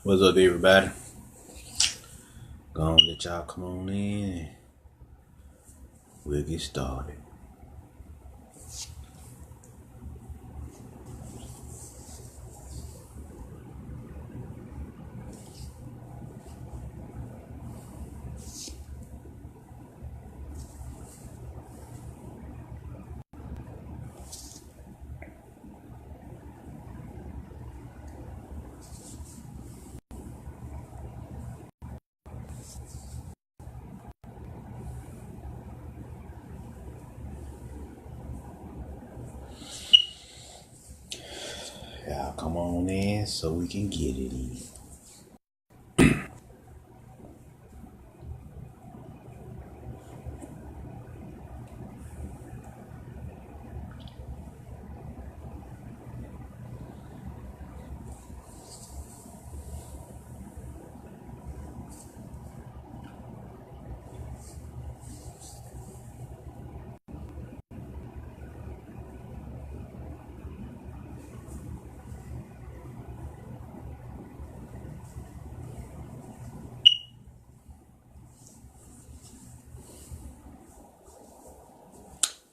What's up, everybody? Gonna let y'all come on in. We'll get started. Y'all come on in so we can get it in.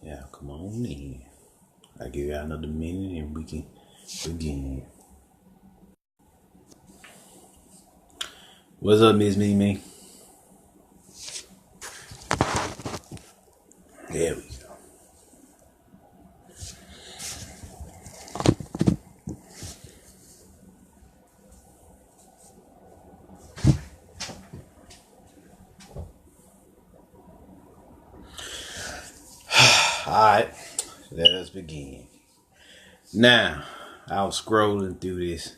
Yeah, come on in. I'll give y'all another minute and we can begin. What's up, Miss Mimi? There we go. Alright, let us begin. Now, I was scrolling through this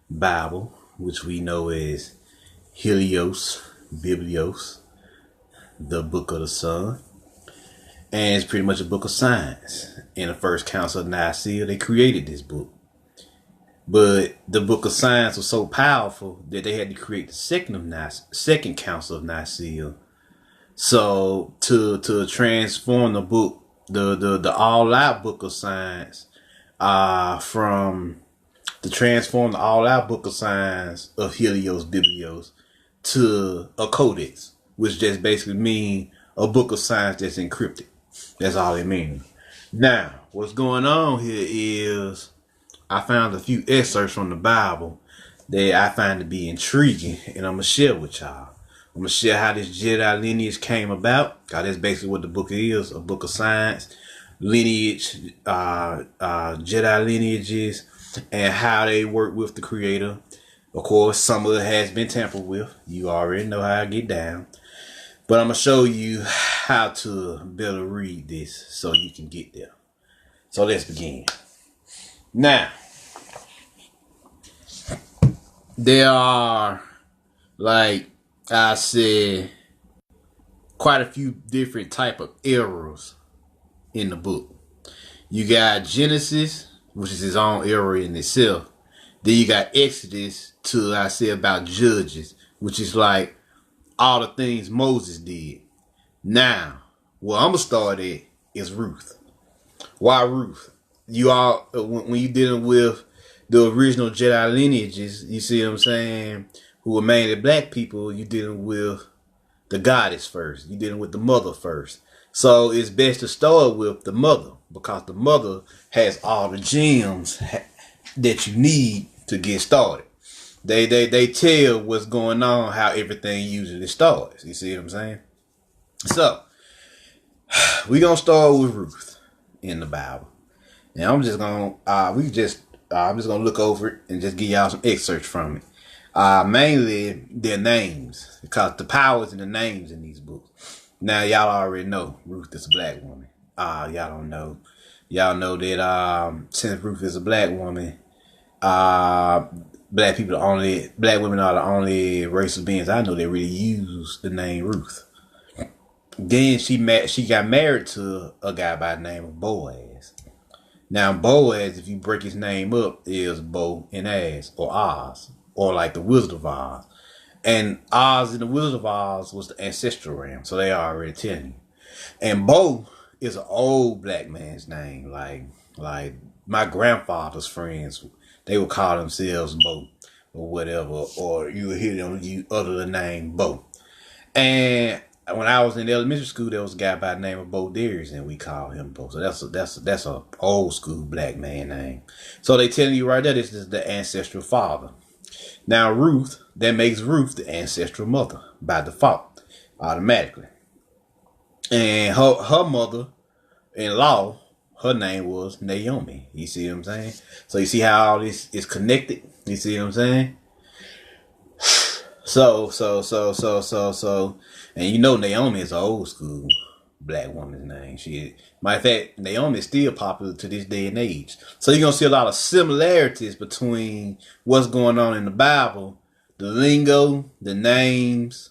Bible, which we know as Helios, Biblios, the book of the sun. And it's pretty much a book of science. In the first council of Nicaea, they created this book. But the book of science was so powerful that they had to create the second council of Nicaea. So to transform the book, the all out book of science, from to transform the all out book of science of Helios Biblios to a codex, which just basically means a book of science that's encrypted. That's all it means. Now, what's going on here is I found a few excerpts from the Bible that I find to be intriguing, and I'm going to share with y'all. I'm going to share how this Jedi lineage came about, because that's basically what the book is, a book of science, lineage, Jedi lineages, and how they work with the Creator. Of course, some of it has been tampered with. You already know how I get down. But I'm going to show you how to better read this so you can get there. So let's begin. Now, there are, like I said, quite a few different type of errors in the book. You got Genesis, which is his own error in itself. Then you got Exodus to, I say, about Judges, which is like all the things Moses did. Now, what I'm going to start at is Ruth. Why Ruth? You all, when you're dealing with the original Jedi lineages, you see what I'm saying, who were mainly black people, you're dealing with the goddess first. You're dealing with the mother first. So it's best to start with the mother, because the mother has all the gems that you need to get started. They tell what's going on, how everything usually starts. You see what I'm saying? So we're gonna start with Ruth in the Bible. And I'm just gonna I'm just gonna look over it and just give y'all some excerpts from it. Mainly their names, because the power's in the names in these books. Now y'all already know Ruth is a black woman. Y'all don't know. Y'all know that since Ruth is a black woman, black women are the only race of beings I know that really use the name Ruth. Then she got married to a guy by the name of Boaz. Now Boaz, if you break his name up, is Bo and Az, or Oz, or like the Wizard of Oz. And Oz and the Wizard of Oz was the ancestral realm, so they are already telling you. And Bo is an old black man's name, like my grandfather's friends, they would call themselves Bo. or whatever, or you will hear them you utter the name Bo. And when I was in elementary school, there was a guy by the name of Bo Darius, and we call him Bo. So that's a old school black man name. So they telling you right there, this is the ancestral father. Now Ruth, that makes Ruth the ancestral mother by default, automatically. And her mother-in-law, her name was Naomi. You see what I'm saying? So you see how all this is connected? You see what I'm saying? So, and you know Naomi is an old school black woman's name. Matter of fact, Naomi is still popular to this day and age. So you're gonna see a lot of similarities between what's going on in the Bible, the lingo, the names,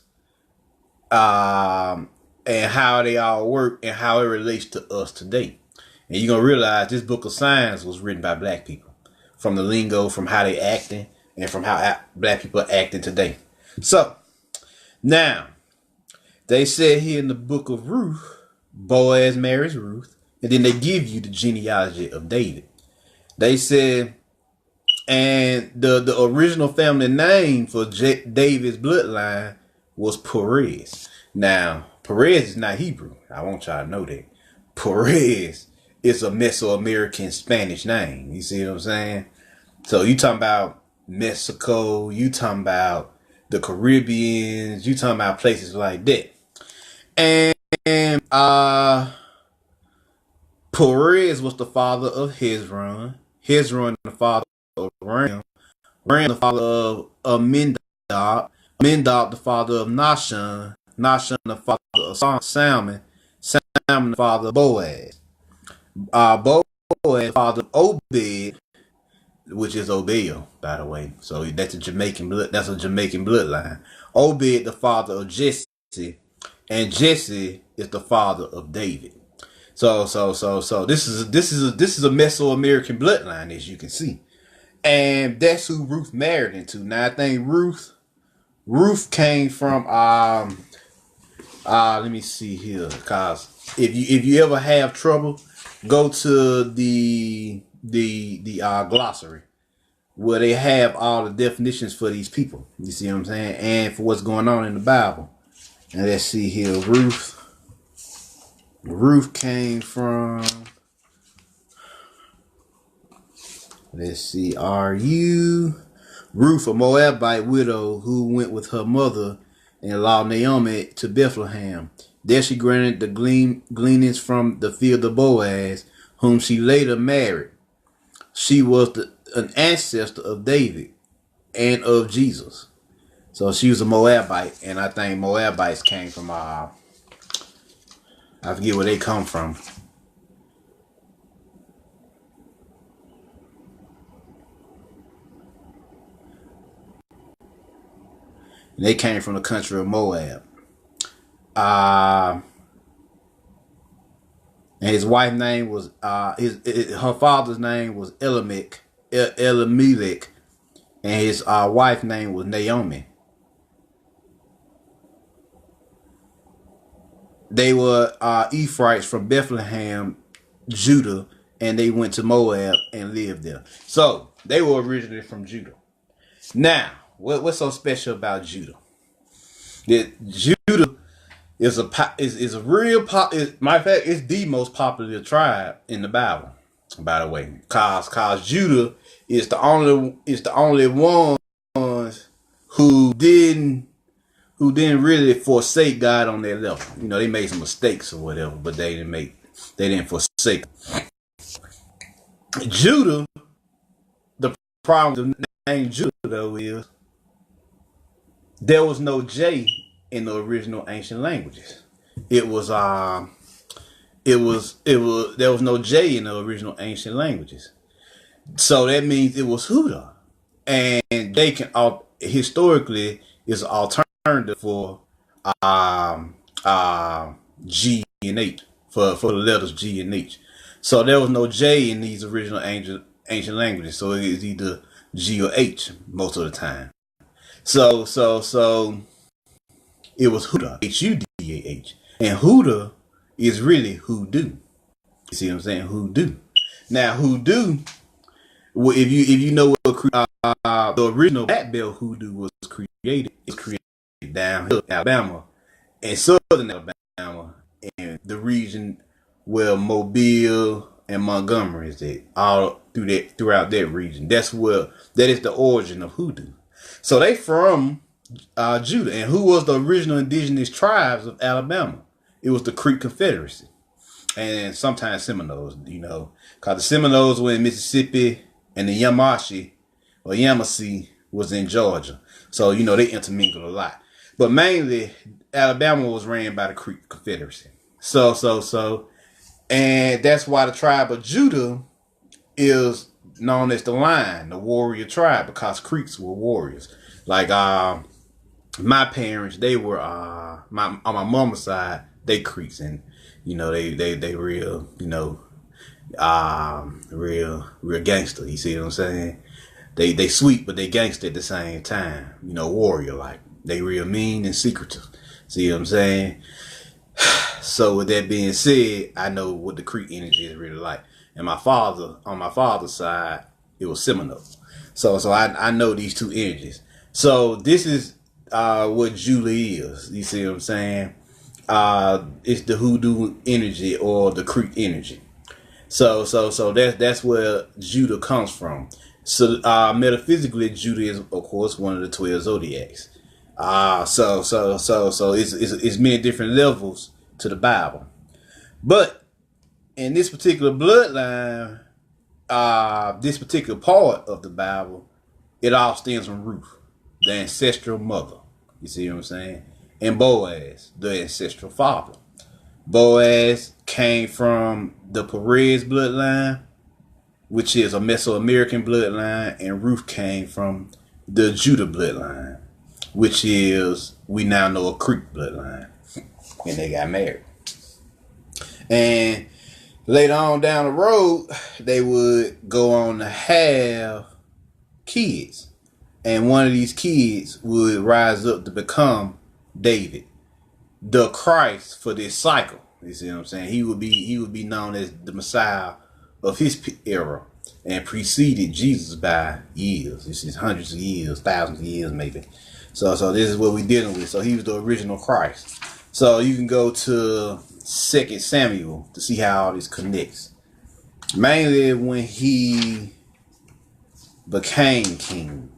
and how they all work and how it relates to us today. And you're gonna realize this book of signs was written by black people, from the lingo, from how they acting, and from how black people are acting today. So now they said here in the book of Ruth, Boaz marries Ruth, and then they give you the genealogy of David. They said, and the original family name for David's bloodline was Perez. Now, Perez is not Hebrew. I want y'all to know that. Perez is a Mesoamerican Spanish name. You see what I'm saying? So you talking about Mexico, you talking about the Caribbeans, you talking about places like that. And Perez was the father of Hezron. Hezron the father of Ram. Ram the father of Amminadab. Amminadab the father of Nahshon. Nahshon the father of Salmon. Salmon the father of Boaz. Boaz the father of Obed, which is Obed, by the way. So that's a Jamaican bloodline. Obed the father of Jesse, and Jesse is the father of David. So this is a Mesoamerican bloodline, as you can see, and that's who Ruth married into. Now I think Ruth came from let me see here, cause if you ever have trouble, go to the glossary where they have all the definitions for these people. You see what I'm saying? And for what's going on in the Bible. And let's see here, Ruth came from, let's see, Ruth, a Moabite widow who went with her mother-in-law Naomi to Bethlehem. There she granted the gleanings from the field of Boaz, whom she later married. She was an ancestor of David and of Jesus. So she was a Moabite, and I think Moabites came from, I forget where they come from. They came from the country of Moab. And his wife's name was, her father's name was Elimelech, and his wife's name was Naomi. They were Ephraimites from Bethlehem, Judah, and they went to Moab and lived there. So they were originally from Judah. Now, what's so special about Judah? That Judah is a real matter of fact, it's the most popular tribe in the Bible. By the way, cause Judah is the only ones who didn't really forsake God on their level. You know, they made some mistakes or whatever, but they didn't forsake. Judah, the problem with the name Judah though is there was no J in the original ancient languages. There was no J in the original ancient languages. So that means it was Huda. And they can historically is an alternative for G and H, for the letters G and H. So there was no J in these original ancient languages. So it is either G or H most of the time. So it was Huda, Hudah, and Huda is really hoodoo. You see what I'm saying? Hoodoo. Now hoodoo, if you know what the original black belt hoodoo was created down here in Alabama and southern Alabama and the region where Mobile and Montgomery is at, all throughout that region. That is the origin of hoodoo. So they from Judah. And who was the original indigenous tribes of Alabama? It was the Creek Confederacy. And sometimes Seminoles, because the Seminoles were in Mississippi and the Yamasee was in Georgia. So, they intermingled a lot. But mainly, Alabama was ran by the Creek Confederacy. And that's why the tribe of Judah is known as the Lion, the warrior tribe, because Creeks were warriors. Like my parents, they were on my mama's side, they Creeks, and they real real gangster. You see what I'm saying? They sweet, but they gangster at the same time. Warrior like. They real mean and secretive. See what I'm saying? So with that being said, I know what the Creek energy is really like. And on my father's side, it was Seminole. So I know these two energies. So this is what Judah is. You see what I'm saying? It's the hoodoo energy or the Creek energy. So that's where Judah comes from. So metaphysically, Judah is of course one of the 12 zodiacs. So it's many different levels to the Bible. But in this particular bloodline, this particular part of the Bible, it all stems from Ruth, the ancestral mother. You see what I'm saying? And Boaz, the ancestral father. Boaz came from the Perez bloodline, which is a Mesoamerican bloodline, and Ruth came from the Judah bloodline, which is, we now know, a Creek bloodline. And they got married. And later on down the road, they would go on to have kids. And one of these kids would rise up to become David, the Christ for this cycle. You see what I'm saying? He would be known as the Messiah of his era and preceded Jesus by years. This is hundreds of years, thousands of years maybe. So this is what we're dealing with. So he was the original Christ. So you can go to 2 Samuel to see how all this connects. Mainly when he became king.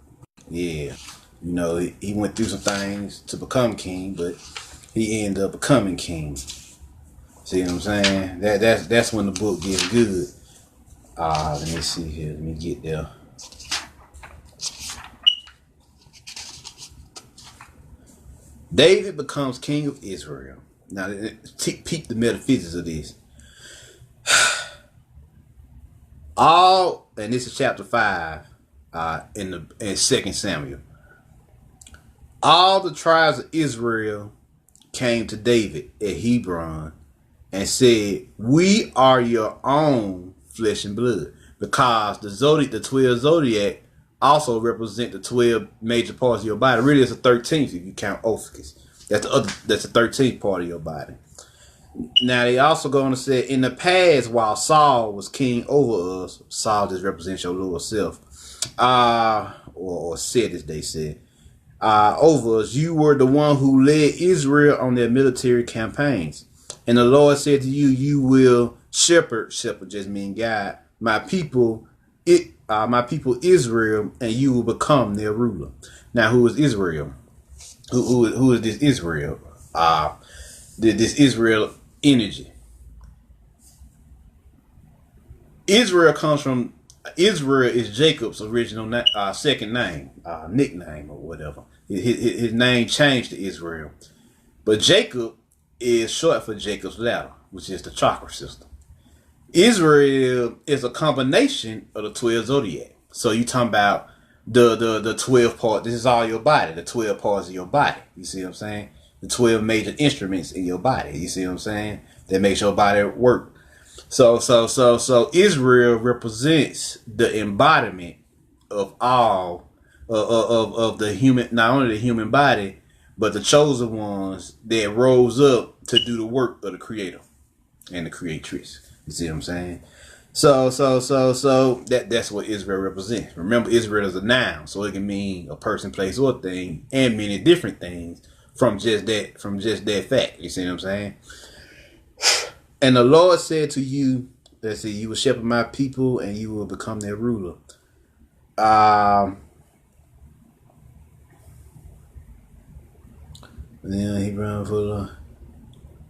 Yeah. He went through some things to become king, but he ended up becoming king. See what I'm saying? That's when the book gets good. Let me see here. Let me get there. David becomes king of Israel. Now, peep the metaphysics of this. And this is chapter 5 in 2 Samuel. All the tribes of Israel came to David at Hebron and said, "We are your own flesh and blood," because the 12 zodiac also represent the 12 major parts of your body. Really, it's a 13th if you count Ophiuchus. That's the 13th part of your body. Now, they also go on to say, in the past, while Saul was king over us, Saul just represents your lower self, or said, as they said, over us, you were the one who led Israel on their military campaigns. And the Lord said to you, you will shepherd just mean guide, my people Israel, and you will become their ruler. Now, who is Israel? Who is this Israel? This Israel energy. Israel is Jacob's original second name, nickname or whatever. His name changed to Israel. But Jacob is short for Jacob's ladder, which is the chakra system. Israel is a combination of the 12 zodiac. So you talking about the 12 parts. This is all your body, the 12 parts of your body. You see what I'm saying? The 12 major instruments in your body. You see what I'm saying? That makes your body work. So Israel represents the embodiment of all of the human, not only the human body, but the chosen ones that rose up to do the work of the creator and the creatrix. You see what I'm saying? So that's what Israel represents. Remember, Israel is a noun, so it can mean a person, place, or thing, and many different things from just that fact. You see what I'm saying? And the Lord said to you, let's see, you will shepherd my people, and you will become their ruler. Um, then he ran for the.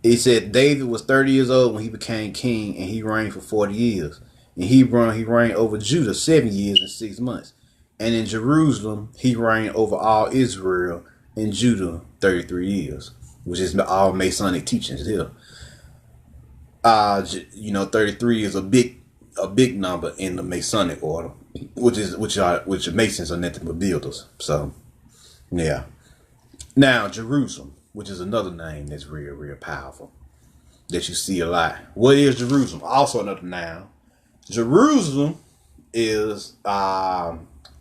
He said David was 30 years old when he became king, and he reigned for 40 years. In Hebron, he reigned over Judah 7 years and 6 months. And in Jerusalem, he reigned over all Israel and Judah 33 years, which is all Masonic teachings here. 33 is a big number in the Masonic order, which Masons are nothing but builders. So, yeah. Now, Jerusalem, which is another name that's real powerful, that you see a lot. What is Jerusalem? Also another noun. Jerusalem is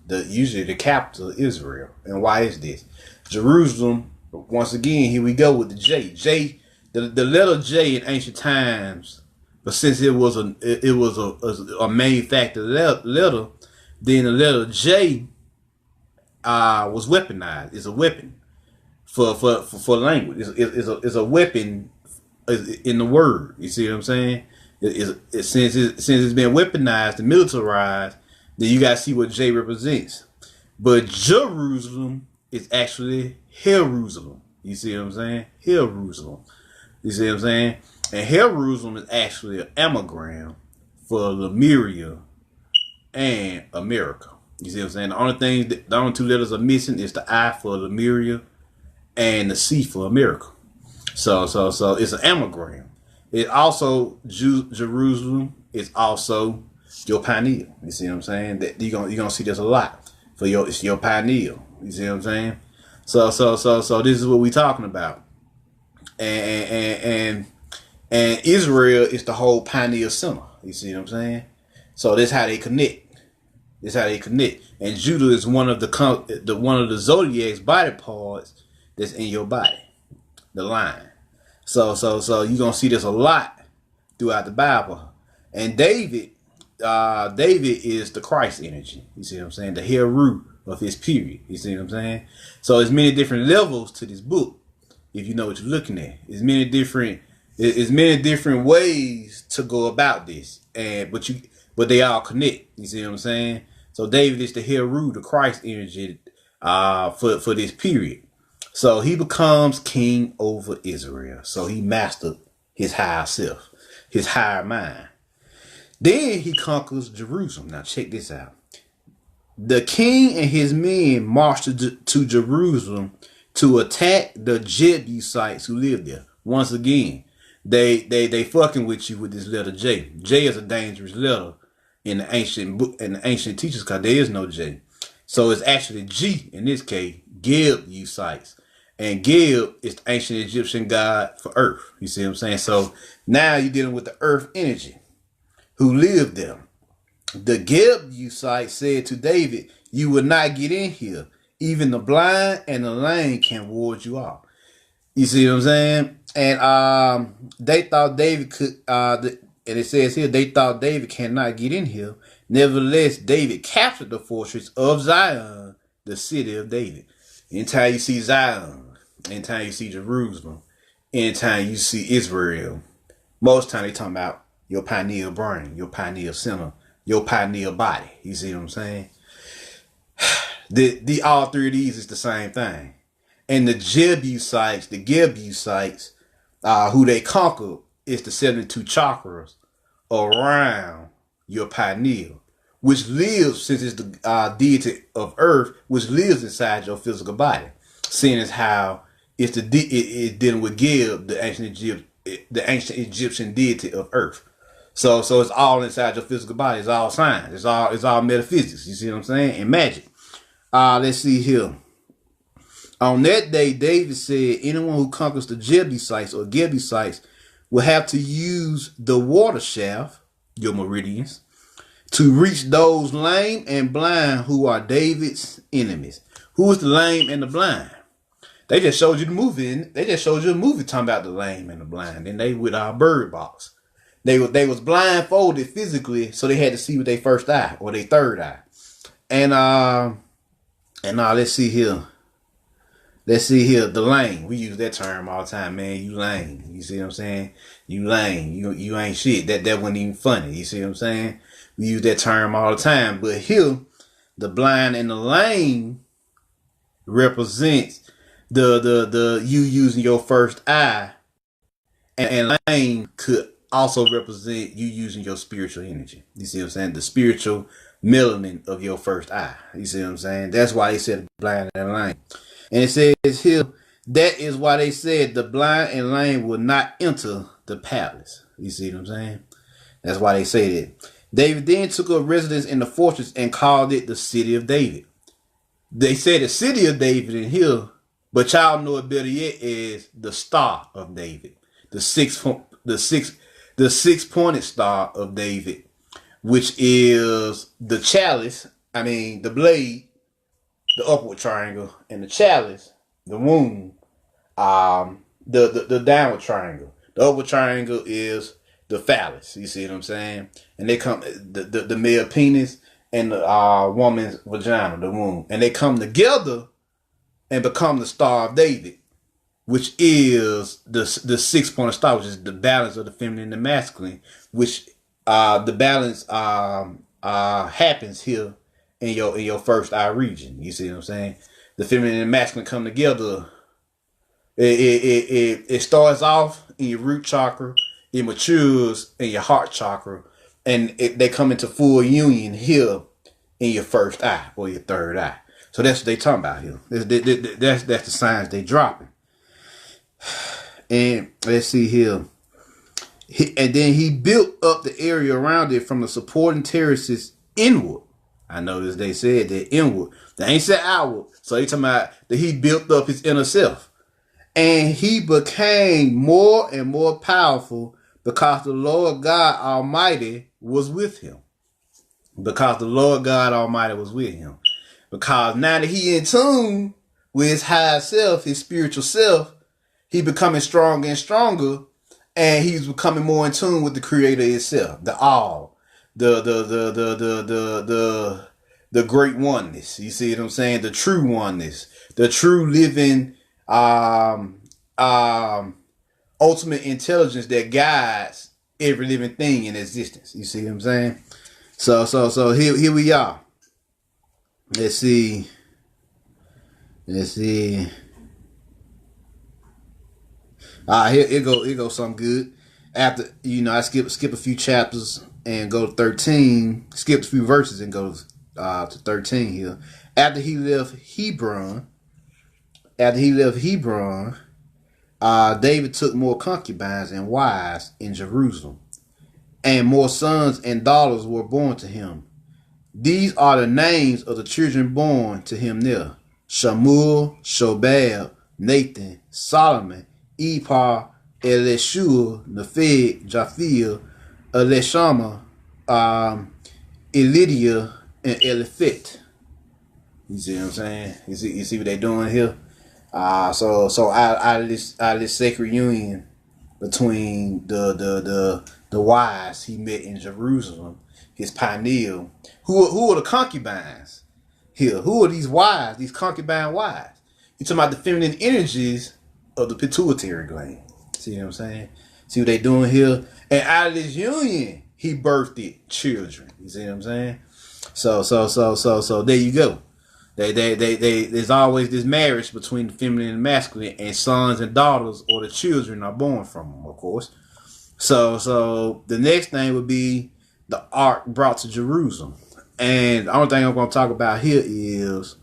usually the capital of Israel. And why is this? Jerusalem, once again, here we go with the J. The letter J in ancient times, but since it was a manufactured letter, then the letter J was weaponized. It's a weapon for language. It's a weapon in the word. You see what I'm saying? Since it's been weaponized and militarized, then you gotta see what J represents. But Jerusalem is actually Jerusalem. You see what I'm saying? Jerusalem. You see what I'm saying? And Jerusalem is actually an anagram for Lemuria and America. You see what I'm saying? The only two letters are missing is the I for Lemuria and the C for America. So it's an anagram. It also Jerusalem is also your pineal. You see what I'm saying? That you're gonna see this a lot for it's your pineal. You see what I'm saying? So this is what we're talking about. And Israel is the whole pineal center. You see what I'm saying? So that's how they connect. And Judah is one of the zodiac's body parts that's in your body, the line. So you're gonna see this a lot throughout the Bible. And David is the Christ energy. You see what I'm saying? The Heru of his period. You see what I'm saying? So there's many different levels to this book. If you know what you're looking at, there's many different ways to go about this, but they all connect. You see what I'm saying? So David is the Heru, the Christ energy, for this period. So he becomes king over Israel. So he mastered his higher self, his higher mind. Then he conquers Jerusalem. Now check this out. The king and his men marched to Jerusalem to attack the Jebusites who live there. Once again, they fucking with you with this letter J. J is a dangerous letter in the ancient teachers, because there is no J. So it's actually G in this case, Jebusites. And Geb is the ancient Egyptian god for earth. You see what I'm saying? So now you're dealing with the earth energy who lived there. The Jebusites said to David, "You will not get in here. Even the blind and the lame can ward you off." You see what I'm saying? And they thought David could, and it says here, they thought David cannot get in here. Nevertheless, David captured the fortress of Zion, the city of David. Anytime you see Zion, anytime you see Jerusalem, anytime you see Israel, most time they talking about your pineal brain, your pineal center, your pineal body. You see what I'm saying? The all three of these is the same thing. And the Jebusites, who they conquered, is the 72 chakras around your pineal, which lives, since it's the deity of earth, which lives inside your physical body. Seeing as how it's it's dealing with Geb, the ancient Egyptian deity of earth. So it's all inside your physical body. It's all science. It's all metaphysics. You see what I'm saying? And magic. Let's see here. On that day, David said, anyone who conquers the Jebusites or Jebusites will have to use the water shaft, your meridians, to reach those lame and blind who are David's enemies. Who is the lame and the blind? They just showed you the movie. They just showed you a movie talking about the lame and the blind. And they with our bird box. They was blindfolded physically, so they had to see with their first eye or their third eye. And let's see here. Let's see here, the lame. We use that term all the time, man. You lame. You see what I'm saying? You lame. You ain't shit. That wasn't even funny. You see what I'm saying? We use that term all the time. But here, the blind and the lame represents the you using your first eye, and lame could also represent you using your spiritual energy. You see what I'm saying? The spiritual melanin of your first eye. You see what I'm saying? That's why they said blind and lame. And it says here, that is why they said the blind and lame will not enter the palace. You see what I'm saying? That's why they say that. David then took up residence in the fortress and called it the city of David. They say the city of David in here, but y'all know it better yet is the Star of David, the six-pointed Star of David, which is the chalice. I mean the blade, the upward triangle, and the chalice, the wound, the downward triangle. The upward triangle is the phallus. You see what I'm saying? And they come the male penis and the woman's vagina, the womb, and they come together and become the Star of David, which is the 6-pointed star, which is the balance of the feminine and the masculine, which the balance happens here in your first eye region. You see what I'm saying? The feminine and masculine come together. It starts off in your root chakra, it matures in your heart chakra, and they come into full union here in your first eye or your third eye. So that's what they talking about here. That's the signs they dropping. And let's see here. And then he built up the area around it from the supporting terraces inward. I noticed they said that inward. They ain't said outward. So they talking about that he built up his inner self. And he became more and more powerful because the Lord God Almighty was with him. Because the Lord God Almighty was with him. Because now that he in tune with his higher self, his spiritual self, he becoming stronger and stronger, and he's becoming more in tune with the Creator itself, the all, the great oneness. You see what I'm saying? The true oneness, the true living, ultimate intelligence that guides every living thing in existence. You see what I'm saying? So here we are. Let's see. Here go something good. After I skip a few chapters and go to 13. Skip a few verses and go to 13 here. After he left Hebron, David took more concubines and wives in Jerusalem, and more sons and daughters were born to him. These are the names of the children born to him there: Shamuel, Shobab, Nathan, Solomon, Ephah, Elishua, Nepheg, Japhia, Elishama, Elidia, and Eliphet. You see what I'm saying? You see what they're doing here? So out of this sacred union between the wives he met in Jerusalem, his pineal. Who are the concubines here? Who are these wives? These concubine wives? You talking about the feminine energies of the pituitary gland? See what I'm saying? See what they doing here? And out of this union, he birthed children. You see what I'm saying? So there you go. There's always this marriage between the feminine and masculine, and sons and daughters or the children are born from them, of course. So the next thing would be the ark brought to Jerusalem. And the only thing I'm going to talk about here is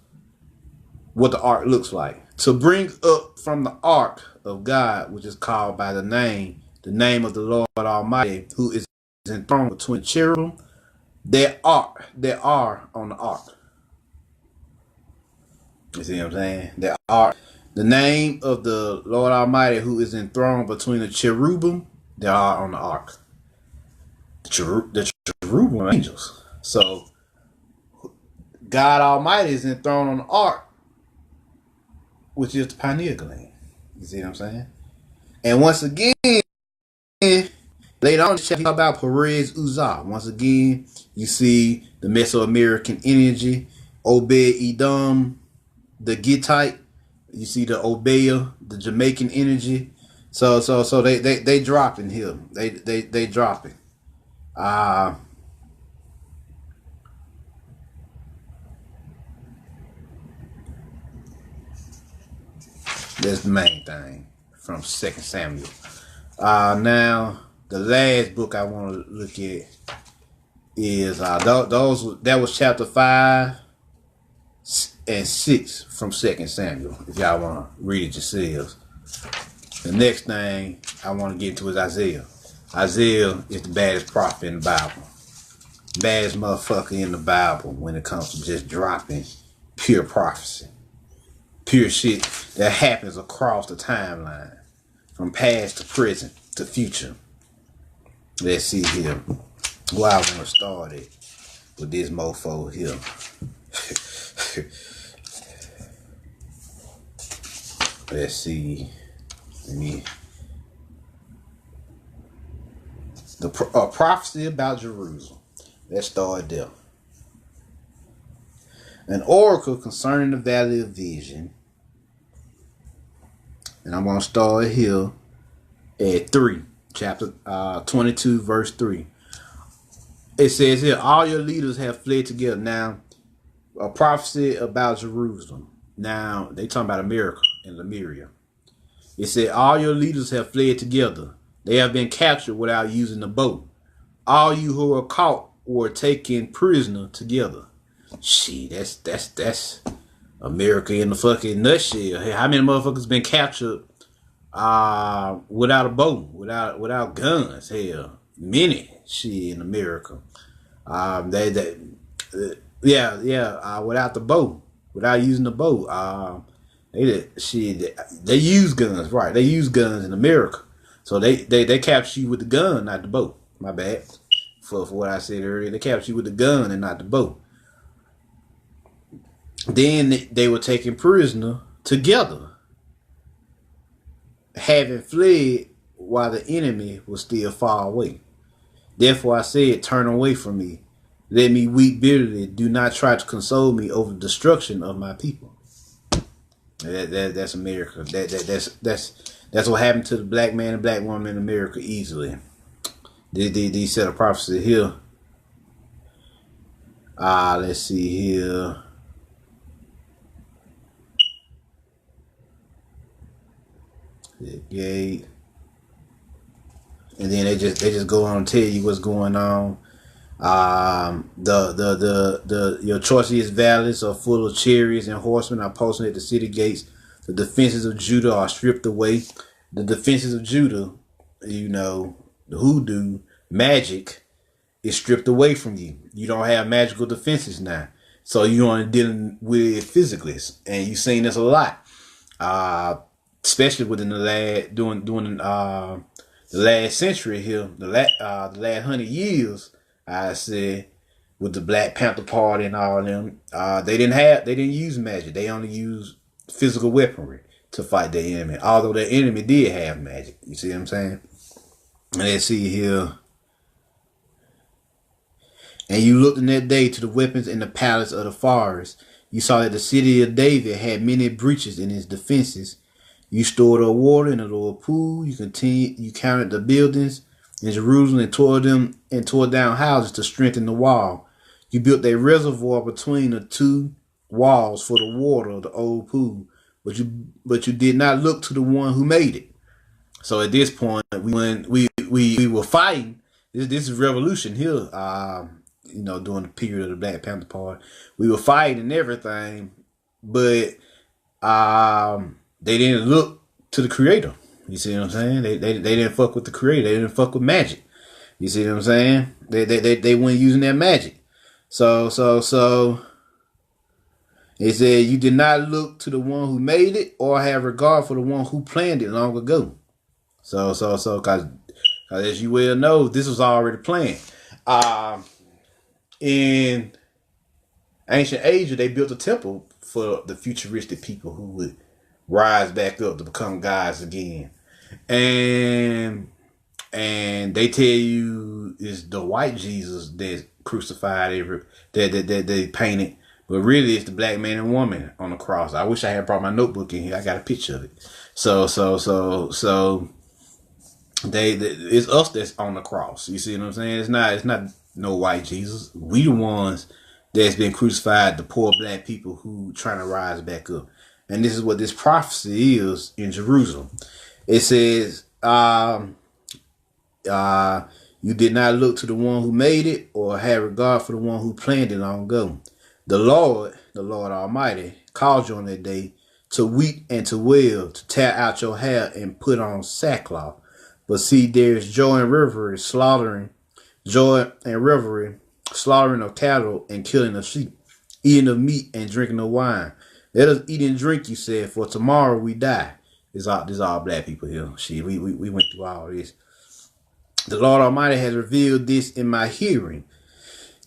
what the ark looks like. To bring up from the ark of God, which is called by the name of the Lord Almighty, who is enthroned between cherubim, there are on the ark. You see what I'm saying? There are the name of the Lord Almighty, who is enthroned between the cherubim, there are on the ark. The cherubim are angels. So God Almighty is enthroned on the ark, which is the pineal gland. You see what I'm saying? And once again, Later on, he talk about Perez Uzzah. Once again, you see the Mesoamerican energy, Obed Edom, the Gittite. You see the Obeah, the Jamaican energy. So they dropping here. They dropping. That's the main thing from 2 Samuel. Now the last book I want to look at is that was chapter 5 and 6 from 2 Samuel. If y'all want to read it yourselves. The next thing I want to get into is Isaiah. Isaiah is the baddest prophet in the Bible. Baddest motherfucker in the Bible when it comes to just dropping pure prophecy. Pure shit that happens across the timeline. From past to present to future. Let's see here. Where I want to start it with this mofo here. Let's see. The prophecy about Jerusalem. Let's start there. An oracle concerning the valley of vision. And I'm going to start here at 3. Chapter 22, verse 3. It says here, all your leaders have fled together. Now, a prophecy about Jerusalem. Now, they talking about America and Lemuria. It said, all your leaders have fled together. They have been captured without using the boat. All you who were caught were taken prisoner together. Shit, that's America in the fucking nutshell. Hey, how many motherfuckers been captured without a boat, without guns? Hell, many. Shit in America. Without the boat, without using the boat. They use guns, right? They use guns in America, so they capture you with the gun, not the boat. My bad for what I said earlier. They capture you with the gun and not the boat. Then they were taken prisoner together, having fled while the enemy was still far away. Therefore I said, turn away from me. Let me weep bitterly. Do not try to console me over the destruction of my people. That's America. That's what happened to the black man and black woman in America easily. These set of prophecy here. Let's see here. The gate. And then they just go on and tell you what's going on. Your choicest valleys are full of chariots and horsemen are posted at the city gates. The defenses of Judah are stripped away. The defenses of Judah, the hoodoo magic is stripped away from you. You don't have magical defenses now, so you're only dealing with physicalists, and you've seen this a lot, especially within the last century here, the last 100 years. I said, with the Black Panther Party and all them, they didn't use magic. They only used physical weaponry to fight their enemy. Although their enemy did have magic. You see what I'm saying? And let's see here. And you looked in that day to the weapons in the palace of the forest. You saw that the city of David had many breaches in its defenses. You stored up water in the lower pool. You counted the buildings in Jerusalem and tore down houses to strengthen the wall. You built a reservoir between the two walls for the water of the old pool, but you did not look to the one who made it. So at this point, we were fighting. This is revolution here. During the period of the Black Panther Party, we were fighting and everything, but they didn't look to the creator. You see what I'm saying? They didn't fuck with the creator. They didn't fuck with magic. You see what I'm saying? They weren't using their magic. So they said you did not look to the one who made it or have regard for the one who planned it long ago. So cause as you well know, this was already planned. In ancient Asia, they built a temple for the futuristic people who would rise back up to become gods again. And and they tell you it's the white Jesus that's crucified that they painted, but really it's the black man and woman on the cross. I wish I had brought my notebook in here. I got a picture of it. So it's us that's on the cross. You see what I'm saying? It's not no white Jesus. We the ones that's been crucified, the poor black people who trying to rise back up. And this is what this prophecy is in Jerusalem. It says, you did not look to the one who made it or have regard for the one who planned it long ago. The Lord Almighty, called you on that day to weep and to wail, to tear out your hair and put on sackcloth. But see, there is joy and revelry, slaughtering of cattle and killing of sheep, eating of meat and drinking of wine. Let us eat and drink, you said, for tomorrow we die. This all black people here. Shit, we went through all this. The Lord Almighty has revealed this in my hearing.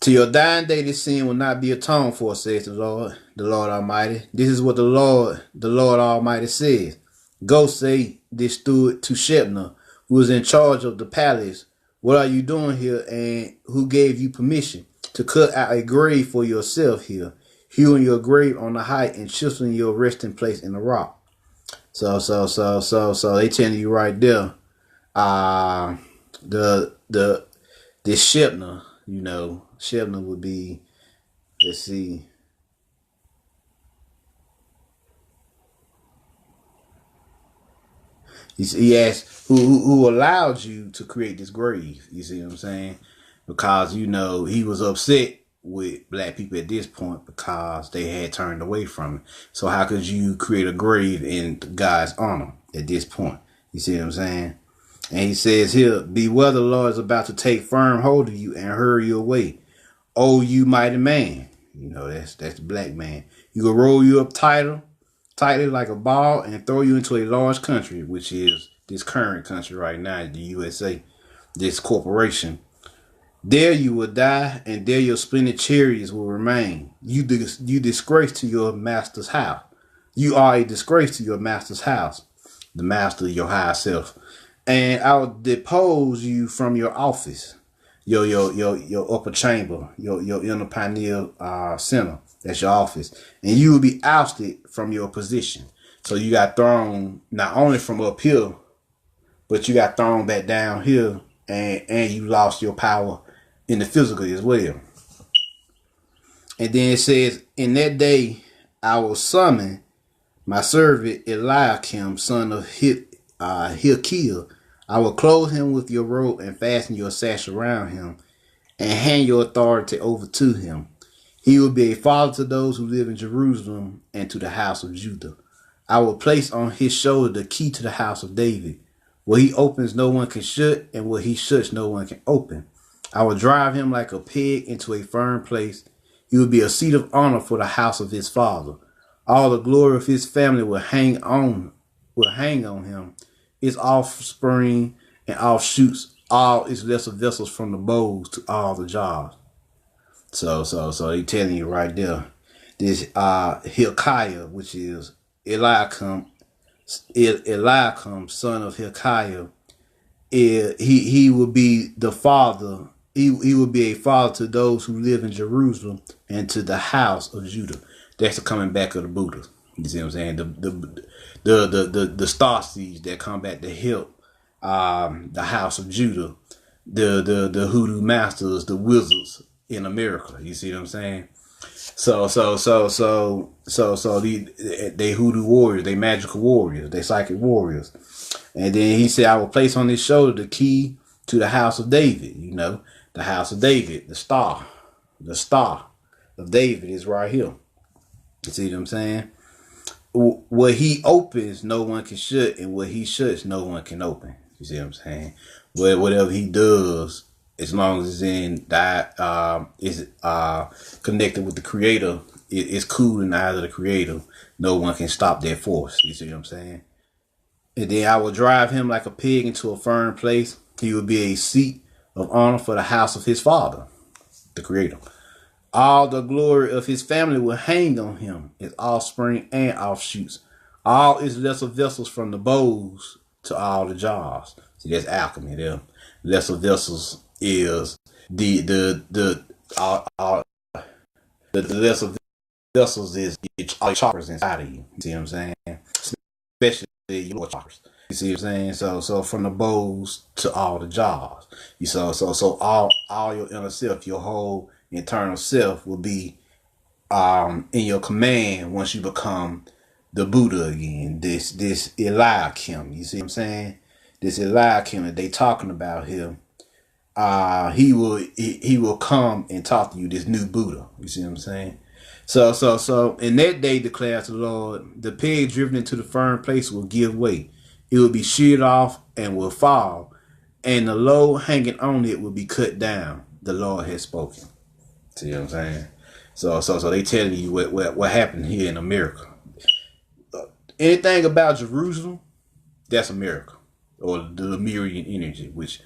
To your dying day, this sin will not be atoned for, says the Lord Almighty. This is what the Lord Almighty says. Go say this steward to Shebna, who is in charge of the palace. What are you doing here, and who gave you permission to cut out a grave for yourself here, hewing your grave on the height and chiseling your resting place in the rock? So they telling you right there, this Shebna, Shebna would be, let's see. He asked who allowed you to create this grave. You see what I'm saying? Because he was upset with black people at this point because they had turned away from it. So how could you create a grave in God's honor at this point? You see what I'm saying? And he says here, beware, the Lord is about to take firm hold of you and hurry you away. Oh, you mighty man. That's the black man. You will roll you up tightly like a ball and throw you into a large country, which is this current country right now, the USA, this corporation. There you will die, and there your splendid chariots will remain. You disgrace to your master's house. You are a disgrace to your master's house, the master of your higher self. And I will depose you from your office, your upper chamber, your inner pineal center. That's your office. And you will be ousted from your position. So you got thrown not only from up here, but you got thrown back down here, and you lost your power in the physical as well. And then it says, in that day I will summon my servant Eliakim, son of Hilkiah. I will clothe him with your robe and fasten your sash around him and hand your authority over to him. He will be a father to those who live in Jerusalem and to the house of Judah. I will place on his shoulder the key to the house of David. What he opens, no one can shut, and what he shuts, no one can open. I will drive him like a peg into a firm place. He will be a seat of honor for the house of his father. All the glory of his family will hang on him. His offspring and offshoots, all its lesser vessels from the bowls to all the jars. So he telling you right there, this Hilkiah, which is Eliakim, son of Hilkiah, he will be the father. He will be a father to those who live in Jerusalem and to the house of Judah. That's the coming back of the Buddha. You see what I'm saying? The star seeds that come back to help the house of Judah, the hoodoo masters, the wizards in America. You see what I'm saying? So they hoodoo warriors, they magical warriors, they psychic warriors. And then he said, I will place on his shoulder the key to the house of David. The house of David, the star of David is right here. You see what I'm saying? What he opens, no one can shut, and what he shuts, no one can open. You see what I'm saying? Whatever he does, as long as it's in that is connected with the Creator, it's cool in the eyes of the Creator. No one can stop that force. You see what I'm saying? And then I will drive him like a pig into a firm place. He will be a seat of honor for the house of his father, the Creator. All the glory of his family will hang on him, his offspring and offshoots. All his lesser vessels from the bowls to all the jars. See, that's alchemy there. lesser vessels is the the lesser vessels is all chakras inside of you. You see what I'm saying? Especially your chakras. You see what I'm saying? So from the bowls to all the jaws. So all your inner self, your whole internal self will be in your command once you become the Buddha again. This Eliakim. You see what I'm saying? This Eliakim that they talking about here. He will come and talk to you, this new Buddha. You see what I'm saying? So in that day declares the Lord, the peg driven into the firm place will give way. It will be sheared off and will fall, and the load hanging on it will be cut down. The Lord has spoken. See what I'm saying? So they telling you what happened here in America. Anything about Jerusalem, that's America. Or the Lemurian energy, which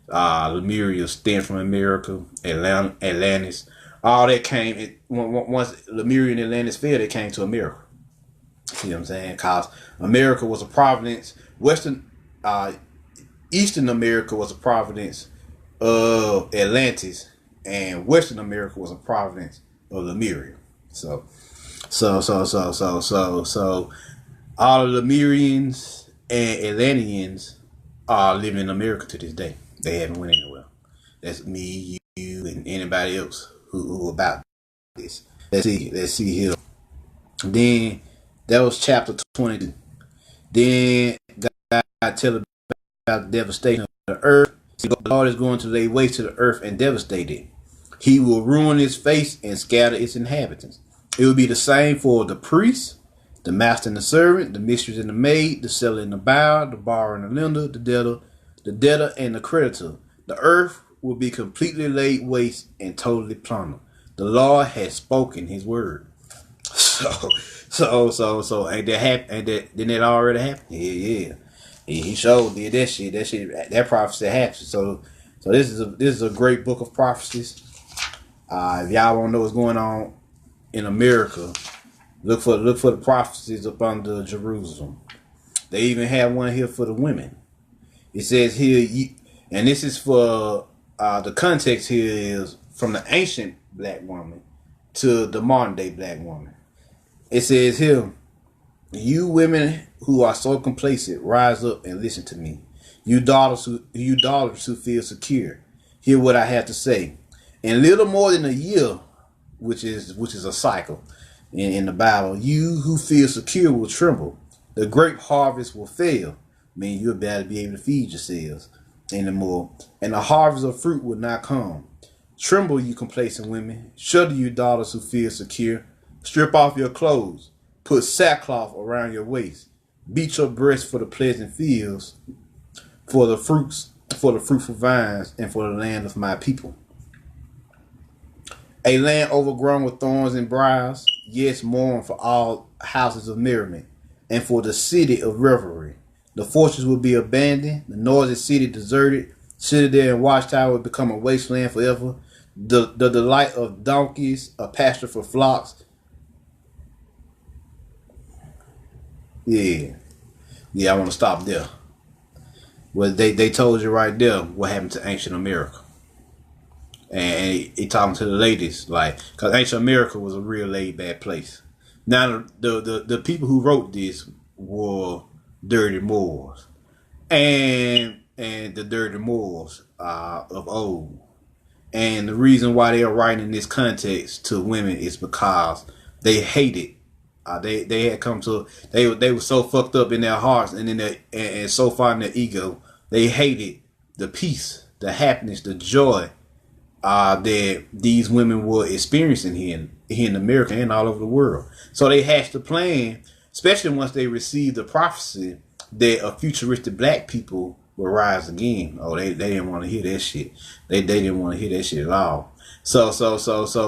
Lemuria stands from America, Atlantis. All that came, once Lemuria and Atlantis fell, they came to America. See what I'm saying? Because America was a province, Eastern America was a province of Atlantis, and Western America was a province of Lemuria. So all the Lemurians and Atlanteans are living in America to this day. They haven't went anywhere. That's me, you, and anybody else who about this. Let's see here. Then that was chapter 22. Then God tell about the devastation of the earth. The Lord is going to lay waste to the earth and devastate it. He will ruin its face and scatter its inhabitants. It will be the same for the priest, the master and the servant, the mistress and the maid, the seller and the buyer, the borrower and the lender, the debtor and the creditor. The earth will be completely laid waste and totally plundered. The Lord has spoken his word. So ain't that happen? Didn't it already happen? Yeah. He showed did that shit. That prophecy happened. So this is a great book of prophecies. If y'all want to know what's going on in America, look for the prophecies up under Jerusalem. They even have one here for the women. It says here, and this is for the context here is from the ancient black woman to the modern day black woman. It says here, you women who are so complacent, rise up and listen to me. You daughters who feel secure, hear what I have to say. In little more than a year, which is a cycle in the Bible, you who feel secure will tremble. The grape harvest will fail. Meaning you'll be able to feed yourselves anymore. And the harvest of fruit will not come. Tremble, you complacent women. Shudder, you daughters who feel secure. Strip off your clothes. Put sackcloth around your waist. Beat your breast for the pleasant fields, for the fruitful vines, and for the land of my people. A land overgrown with thorns and briars. Yes, mourn for all houses of merriment, and for the city of revelry. The fortress will be abandoned, the noisy city deserted. Citadel and watchtower will become a wasteland forever. The delight of donkeys, a pasture for flocks. Yeah, I want to stop there. Well, they told you right there what happened to ancient America. And he talking to the ladies, like, because ancient America was a real laid back place. Now, the people who wrote this were dirty Moors. And the dirty Moors of old. And the reason why they are writing in this context to women is because they hated. They had come to they were so fucked up in their hearts and and so far in their ego, they hated the peace, the happiness, the joy that these women were experiencing here in America and all over the world. So they hatched a plan, especially once they received the prophecy that a futuristic black people will rise again. Oh, they didn't want to hear that shit. They didn't want to hear that shit at all. So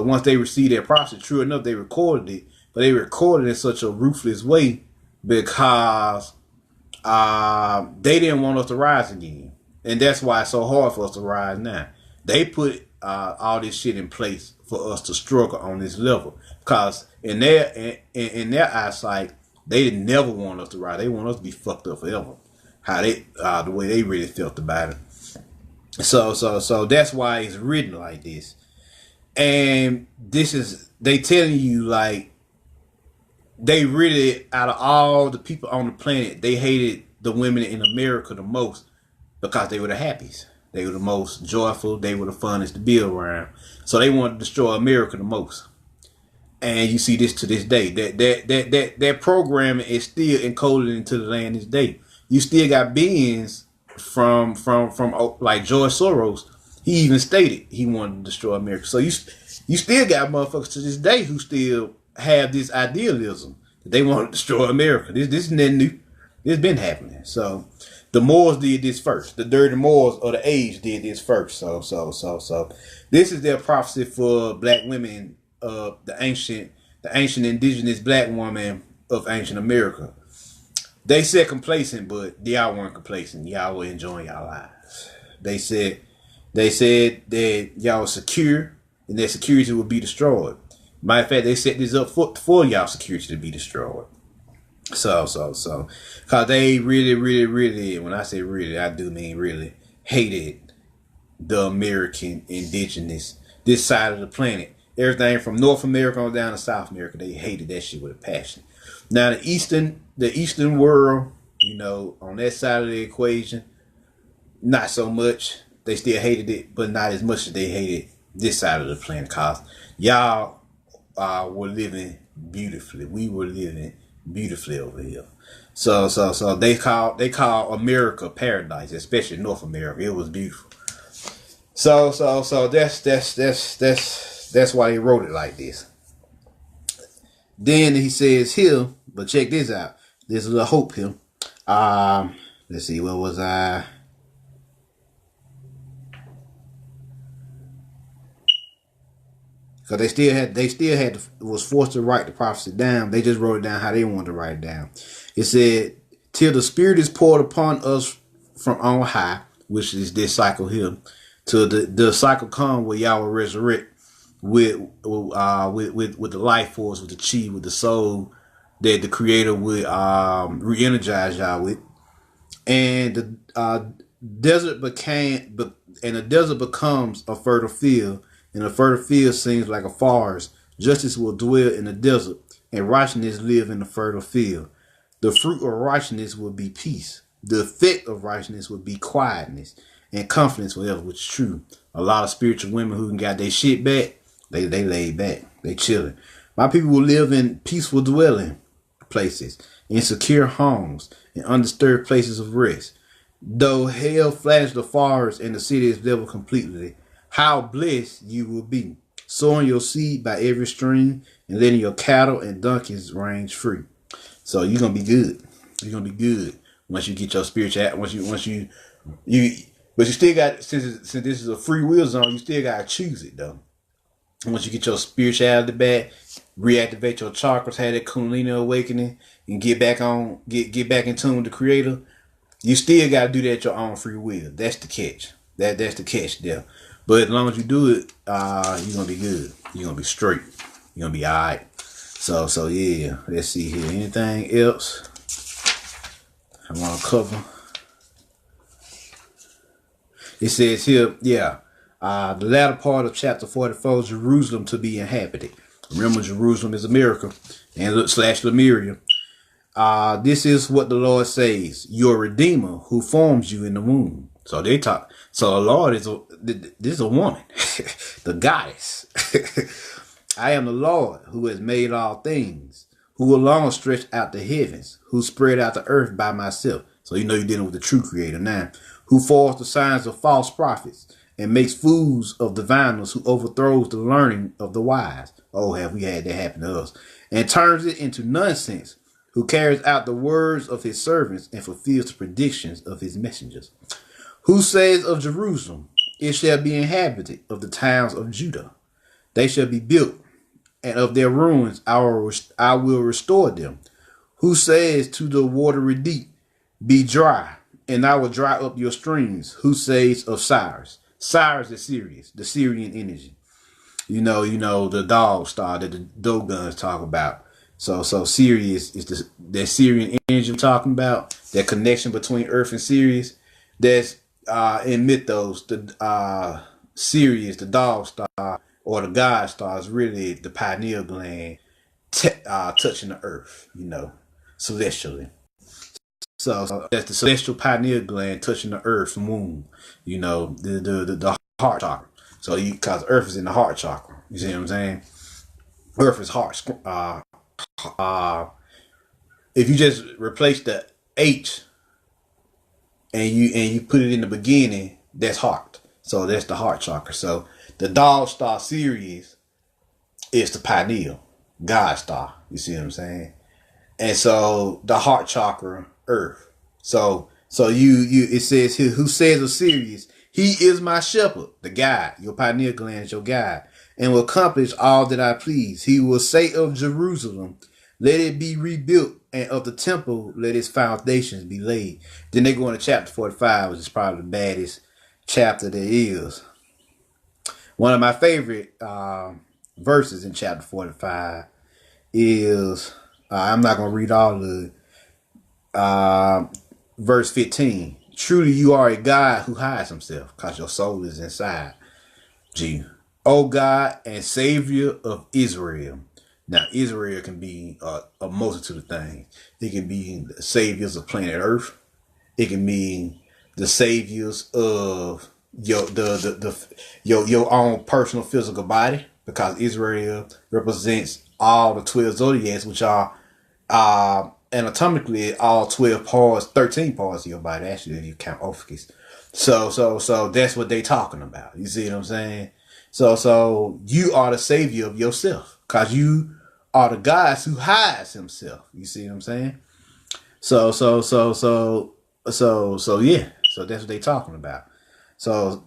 once they received that prophecy, true enough, they recorded it, but they recorded it in such a ruthless way because they didn't want us to rise again, and that's why it's so hard for us to rise now. They put all this shit in place for us to struggle on this level because in their eyesight, they didn't never want us to rise. They want us to be fucked up forever. How they the way they really felt about it. So that's why it's written like this. And this is they telling you like they really out of all the people on the planet, they hated the women in America the most because they were the happiest. They were the most joyful. They were the funnest to be around. So they wanted to destroy America the most. And you see this to this day. That programming is still encoded into the land this day. You still got beings from like George Soros. He even stated he wanted to destroy America. So you still got motherfuckers to this day who still have this idealism that they want to destroy America. This isn't new. It's been happening. So the Moors did this first. The dirty Moors of the age did this first. So this is their prophecy for black women of the ancient indigenous black woman of ancient America. They said complacent, but y'all weren't complacent. Y'all were enjoying y'all lives. They said that y'all were secure and their security would be destroyed. Matter of fact, they set this up for y'all security to be destroyed. So, cause they really, when I say really, I do mean really, hated the American indigenous, this side of the planet. Everything from North America on down to South America, they hated that shit with a passion. Now the Eastern world, on that side of the equation, not so much. They still hated it, but not as much as they hated this side of the planet. Cause y'all were living beautifully. We were living beautifully over here. So they call America paradise, especially North America. It was beautiful. So that's why they wrote it like this. Then he says here, but check this out. There's a little hope here. Let's see, where was I? Because they still had was forced to write the prophecy down. They just wrote it down how they wanted to write it down. It said, till the Spirit is poured upon us from on high, which is this cycle here, till the cycle come where y'all will resurrect with the life force, with the chi, with the soul that the Creator would re-energize y'all with, and the desert becomes a fertile field. And a fertile field seems like a forest. Justice will dwell in the desert, and righteousness live in the fertile field. The fruit of righteousness will be peace. The effect of righteousness will be quietness and confidence forever, which is true. A lot of spiritual women who got their shit back, they laid back. They chilling. My people will live in peaceful dwelling places, in secure homes, in undisturbed places of rest. Though hell flashes the forest and the city is leveled completely, how blessed you will be, sowing your seed by every stream and letting your cattle and donkeys range free. So you're gonna be good. You're gonna be good once you get your spiritual. But you still got, since this is a free will zone, you still gotta choose it though. Once you get your spirituality back, reactivate your chakras, have that Kundalini awakening, and get back in tune with the Creator. You still gotta do that at your own free will. That's the catch. That's the catch there. But as long as you do it, you're gonna be good. You're gonna be straight. You're gonna be alright. So yeah. Let's see here. Anything else I wanna cover? It says here, the latter part of chapter 44, Jerusalem to be inhabited. Remember, Jerusalem is America and slash Lemuria. This is what the Lord says: your Redeemer who forms you in the womb. So they talk. So the Lord is this is a woman, the goddess. I am the Lord who has made all things, who alone stretched out the heavens, who spread out the earth by myself. So you're dealing with the true Creator now, who foils the signs of false prophets and makes fools of diviners, who overthrows the learning of the wise. Oh, have we had that happen to us? And turns it into nonsense, who carries out the words of his servants and fulfills the predictions of his messengers. Who says of Jerusalem, it shall be inhabited, of the towns of Judah. They shall be built, and of their ruins I will restore them. Who says to the watery deep, be dry, and I will dry up your streams. Who says of Cyrus? Cyrus is Sirius, the Syrian energy. The dog star that the Dogons talk about. So Sirius is that Syrian energy I'm talking about. That connection between Earth and Sirius. That's in mythos, the Sirius, the dog star or the god star is really the pineal gland touching the earth, celestially. So that's the celestial pineal gland touching the earth's womb, the heart chakra. So because Earth is in the heart chakra, you see what I'm saying? Earth is heart. If you just replace the H and you put it in the beginning, that's heart. So that's the heart chakra. So the dog star Sirius is the pineal God star. You see what I'm saying? And so the heart chakra, Earth. So it says here, who says of Sirius, he is my shepherd, the guide. Your pineal gland is your guide, and will accomplish all that I please. He will say of Jerusalem, let it be rebuilt, and of the temple, let its foundations be laid. Then they go into chapter 45, which is probably the baddest chapter there is. One of my favorite verses in chapter 45 is, I'm not going to read all of it, verse 15. Truly you are a God who hides himself, because your soul is inside you. O God and Savior of Israel. Now, Israel can be a multitude of things. It can be the saviors of planet Earth. It can mean the saviors of your own personal physical body, because Israel represents all the 12 zodiacs, which are anatomically all 12 parts, 13 parts of your body, actually, if you count Ophiuchus. So that's what they talking about. You see what I'm saying? So you are the savior of yourself, because you are the God who hides himself. You see what I'm saying? So yeah. So that's what they talking about. So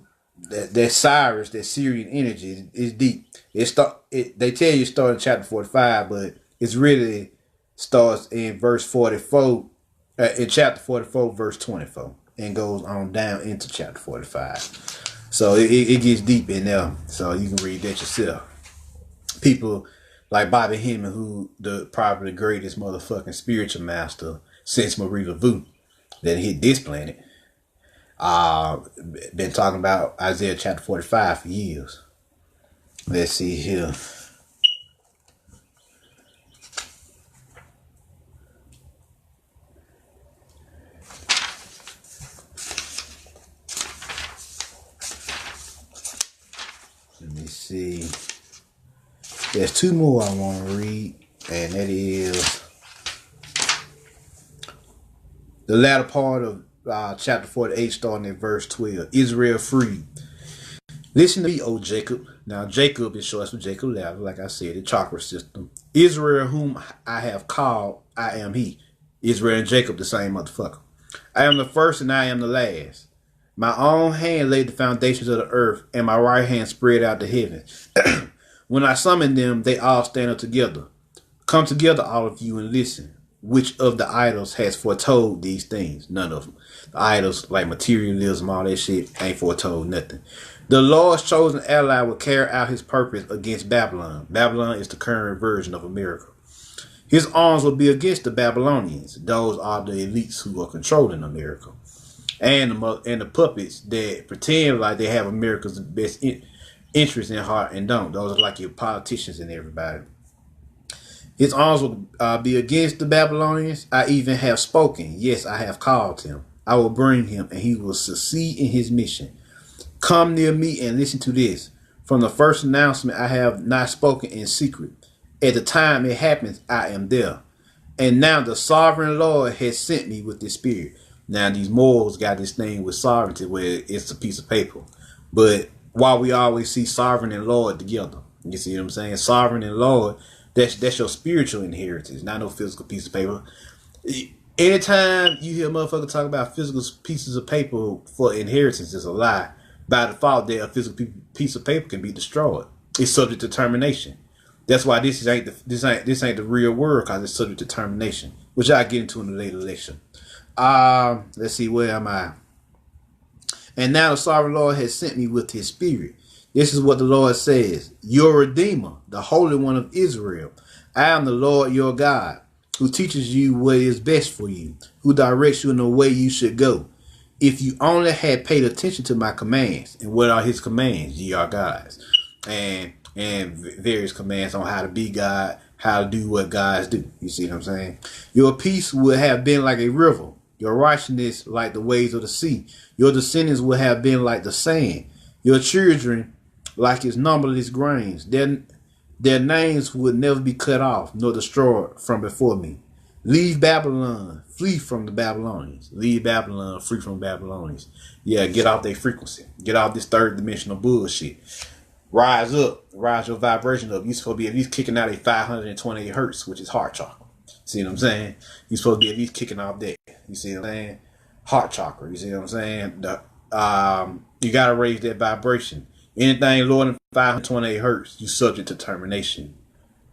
that Cyrus, that Syrian energy is deep. They tell you start in chapter 45, but it's really starts in verse 44, in chapter 44, verse 24, and goes on down into chapter 45. So it gets deep in there. So you can read that yourself. People like Bobby Hemming, who probably the greatest motherfucking spiritual master since Marie Laveau that hit this planet, been talking about Isaiah chapter 45 for years. Let's see here. Let me see. There's two more I want to read, and that is the latter part of chapter 48, starting at verse 12. Israel freed. Listen to me, O Jacob. Now, Jacob is short for Jacob ladder, like I said, the chakra system. Israel, whom I have called, I am he. Israel and Jacob, the same motherfucker. I am the first and I am the last. My own hand laid the foundations of the earth, and my right hand spread out the heavens. When I summon them, they all stand up together. Come together, all of you, and listen. Which of the idols has foretold these things? None of them. The idols, like materialism, all that shit, ain't foretold nothing. The Lord's chosen ally will carry out his purpose against Babylon. Babylon is the current version of America. His arms will be against the Babylonians. Those are the elites who are controlling America. And the puppets that pretend like they have America's best interest in heart and don't. Those are like your politicians and everybody. His arms will be against the Babylonians. I even have spoken. Yes, I have called him. I will bring him, and he will succeed in his mission. Come near me and listen to this. From the first announcement, I have not spoken in secret. At the time it happens, I am there. And now the sovereign Lord has sent me with this spirit. Now these morals got this thing with sovereignty where it's a piece of paper. But while we always see sovereign and Lord together, you see what I'm saying? Sovereign and Lord, that's your spiritual inheritance, not no physical piece of paper. Anytime you hear a motherfucker talk about physical pieces of paper for inheritance, is a lie. By default, a physical piece of paper can be destroyed. It's subject to termination. That's why this ain't the real world, because it's subject to termination, which I'll get into in the later lecture. Let's see, where am I? And now the sovereign Lord has sent me with his spirit. This is what the Lord says. Your Redeemer, the Holy One of Israel. I am the Lord your God, who teaches you what is best for you, who directs you in the way you should go. if you only had paid attention to my commands. And what are his commands? Ye are gods. And various commands on how to be God, how to do what gods do. You see what I'm saying? Your peace would have been like a river, your righteousness like the waves of the sea. Your descendants would have been like the sand, your children like its numberless grains. Their names would never be cut off nor destroyed from before me. Leave Babylon, flee from the Babylonians. Leave Babylon, free from Babylonians. Yeah, get off their frequency. Get off this third dimensional bullshit. Rise up, rise your vibration up. You're supposed to be at least kicking out a 528 hertz, which is heart chakra. See what I'm saying? You're supposed to be at least kicking off that. You see what I'm saying? Heart chakra. You see what I'm saying? You gotta raise that vibration. Anything lower than 528 hertz, you subject to termination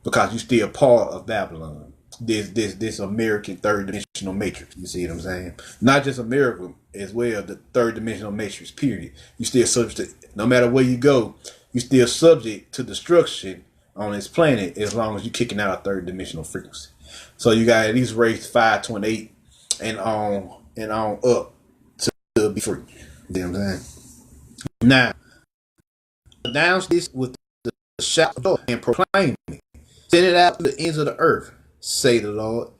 because you still part of Babylon. This American third dimensional matrix. You see what I'm saying? Not just America as well, the third dimensional matrix, period. You still subject to, no matter where you go, you still subject to destruction on this planet as long as you're kicking out a third dimensional frequency. So you got at least raise 528 and on up to be free. You know what I'm saying? Now, announce this with the shout of joy and proclaim it. Send it out to the ends of the earth, say the Lord.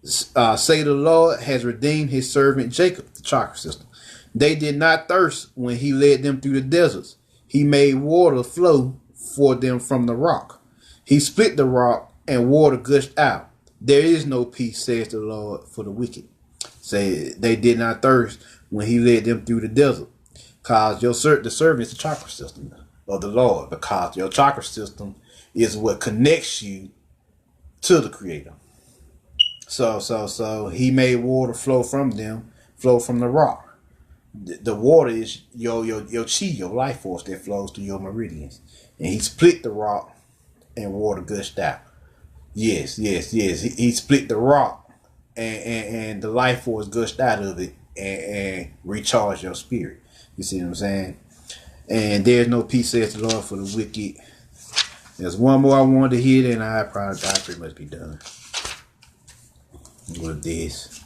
Say the Lord has redeemed his servant Jacob, the chakra system. They did not thirst when he led them through the deserts. He made water flow for them from the rock. He split the rock and water gushed out. There is no peace, says the Lord, for the wicked. Say they did not thirst when he led them through the desert. Because the servant is the chakra system of the Lord. Because your chakra system is what connects you to the Creator. So he made water flow from them, flow from the rock. The water is your chi, your life force that flows through your meridians. And he split the rock and water gushed out. Yes. He split the rock and the life force gushed out of it and recharged your spirit. You see what I'm saying? And there's no peace, says the Lord, for the wicked. There's one more I wanted to hit, and I pretty much be done with this.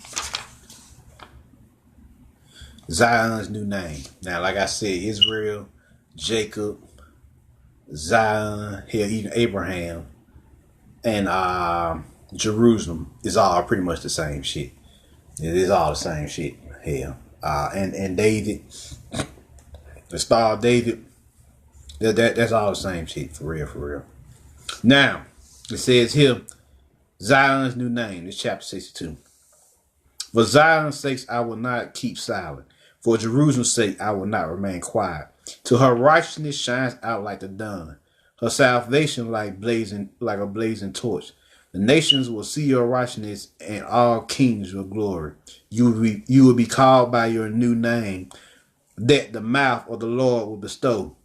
Zion's new name. Now, like I said, Israel, Jacob, Zion, hell, even Abraham, and Jerusalem is all pretty much the same shit. It is all the same shit. Hell, and David, the star of David, that's all the same shit, for real. Now, it says here, Zion's new name. This chapter 62. For Zion's sake, I will not keep silent. For Jerusalem's sake, I will not remain quiet. Till her righteousness shines out like the dawn, her salvation like a blazing torch. The nations will see your righteousness, and all kings your glory. You will be called by your new name that the mouth of the Lord will bestow.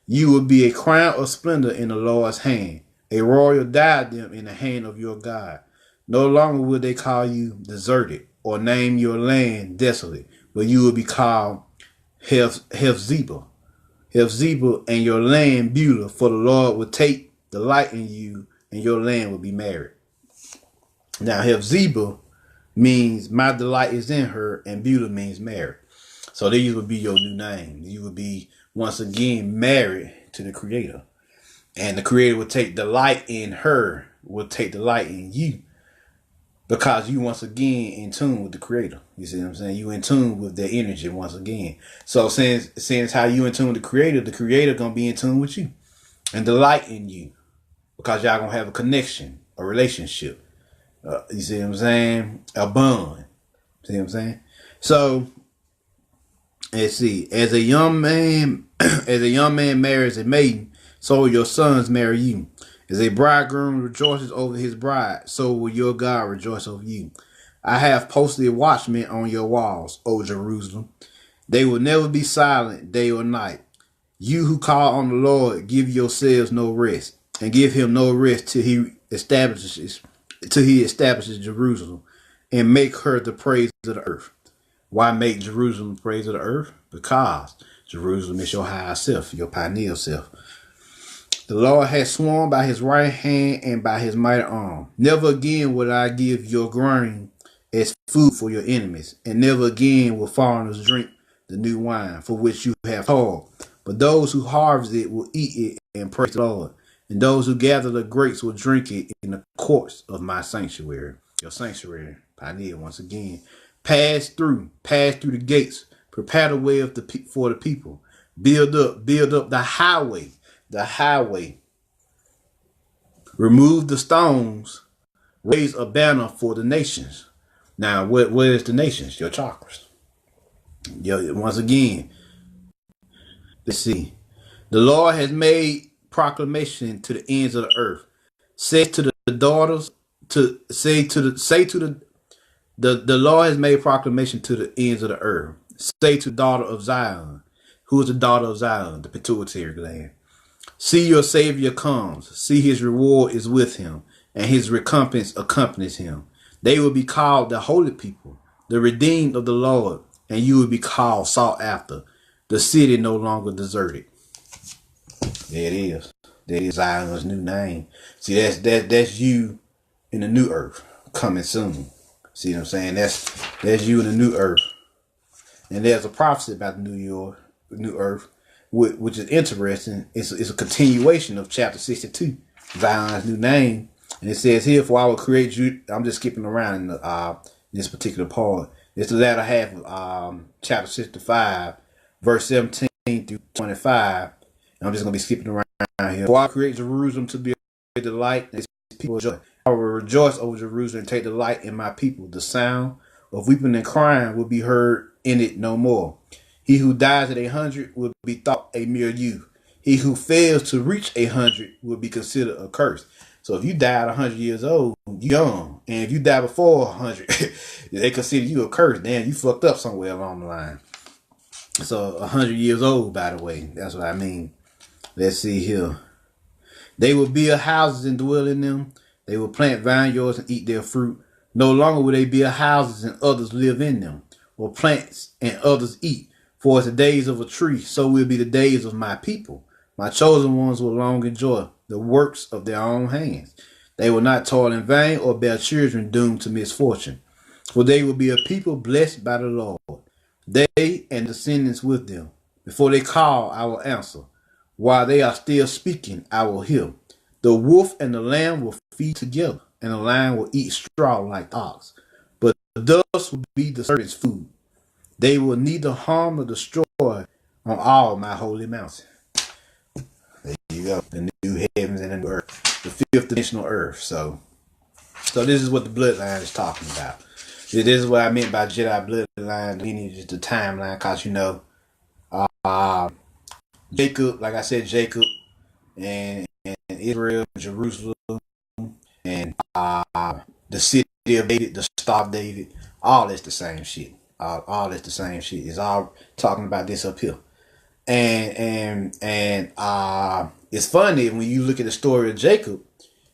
You will be a crown of splendor in the Lord's hand, a royal diadem in the hand of your God. No longer will they call you deserted or name your land desolate, but you will be called Hephzibah, and your land Beulah, for the Lord will take delight in you, and your land will be married. Now, Hephzibah means my delight is in her, and Beulah means married. So these would be your new name. You would be once again married to the Creator, and the Creator will take delight in her, will take delight in you, because you once again in tune with the Creator. You see what I'm saying? You in tune with their energy once again. So since how you in tune with the Creator gonna be in tune with you and delight in you, because y'all gonna have a connection, a relationship. You see what I'm saying? A bond. See what I'm saying? So let's see. As a young man marries a maiden, so will your sons marry you. As a bridegroom rejoices over his bride, so will your God rejoice over you. I have posted watchmen on your walls, O Jerusalem. They will never be silent day or night. You who call on the Lord, give yourselves no rest, and give him no rest till he establishes Jerusalem and make her the praise of the earth. Why make Jerusalem the praise of the earth? Because Jerusalem is your higher self, your pineal self. The Lord has sworn by his right hand and by his mighty arm. Never again will I give your grain as food for your enemies, and never again will foreigners drink the new wine for which you have toiled. But those who harvest it will eat it and praise the Lord. And those who gather the grapes will drink it in the courts of my sanctuary. Your sanctuary, Pioneer, once again. Pass through the gates. Prepare the way of for the people. Build up the highway. The highway. Remove the stones. Raise a banner for the nations. Now, what is the nations? Your chakras. Once again, let's see. The Lord has made proclamation to the ends of the earth. Say to the daughters to say to the Lord has made proclamation to the ends of the earth. Say to the daughter of Zion. Who is the daughter of Zion? The pituitary gland. See, your Savior comes. See, his reward is with him, and his recompense accompanies him. They will be called the holy people, the redeemed of the Lord, and you will be called sought after, the city no longer deserted. There it is. That is Zion's new name. See, that's you in the new earth coming soon. See what I'm saying? That's you in the new earth. And there's a prophecy about the new earth, which is interesting. It's a continuation of chapter 62, Zion's new name. And it says here, for I will create you. I'm just skipping around in this particular part. It's the latter half of chapter 65, verse 17 through 25. And I'm just going to be skipping around here. For I create Jerusalem to be a delight, and its people joy. I will rejoice over Jerusalem and take delight in my people. The sound of weeping and crying will be heard in it no more. He who dies at 100 will be thought a mere youth. He who fails to reach 100 will be considered a curse. So if you die at 100 years old, you're young. And if you die before 100, they consider you a curse. Damn, you fucked up somewhere along the line. So 100 years old, by the way. That's what I mean. Let's see here. They will build houses and dwell in them. They will plant vineyards and eat their fruit. No longer will they build houses and others live in them, or plants and others eat. For as the days of a tree, so will be the days of my people. My chosen ones will long enjoy the works of their own hands. They will not toil in vain or bear children doomed to misfortune. For they will be a people blessed by the Lord. They and descendants with them. Before they call, I will answer. While they are still speaking, I will hear. The wolf and the lamb will feed together, and the lion will eat straw like ox. But the dust will be the serpent's food. They will neither harm nor destroy on all my holy mountain. There you go. The new heavens and the new earth. The fifth dimensional earth. So this is what the bloodline is talking about. This is what I meant by Jedi bloodline. The lineages, the timeline. Because, Jacob, like I said, Jacob and Israel, Jerusalem, and the city of David, the star of David, all that's the same shit. All that's the same shit. It's all talking about this up here. And it's funny when you look at the story of Jacob,